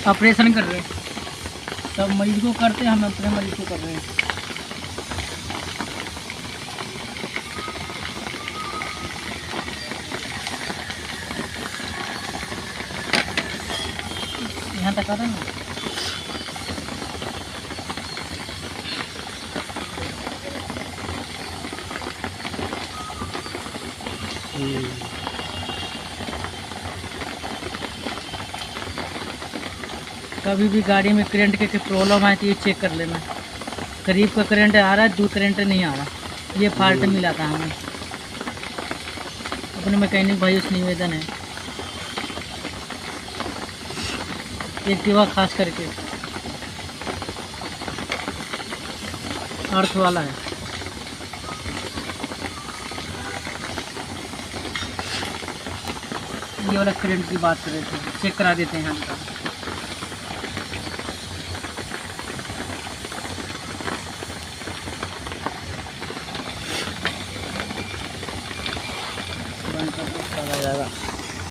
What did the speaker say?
Operation कर रहे हैं। सब मरीज को करते हैं, हम अपने मरीज को कर रहे हैं। यहाँ तक आ रहा है ना। कभी भी गाड़ी में करंट के प्रॉब्लम आए तो ये चेक कर लेना। करीब का करंट आ रहा है, दूर करंट नहीं आ रहा, ये फॉल्ट मिला था हमें। अपने मैकेनिक भाइयों से निवेदन है, एक्टिवा खास करके अर्थ वाला है। ये वाला करंट की बात कर रहे थे, चेक करा देते हैं यहाँ का। बंद कर दो, चला जाएगा।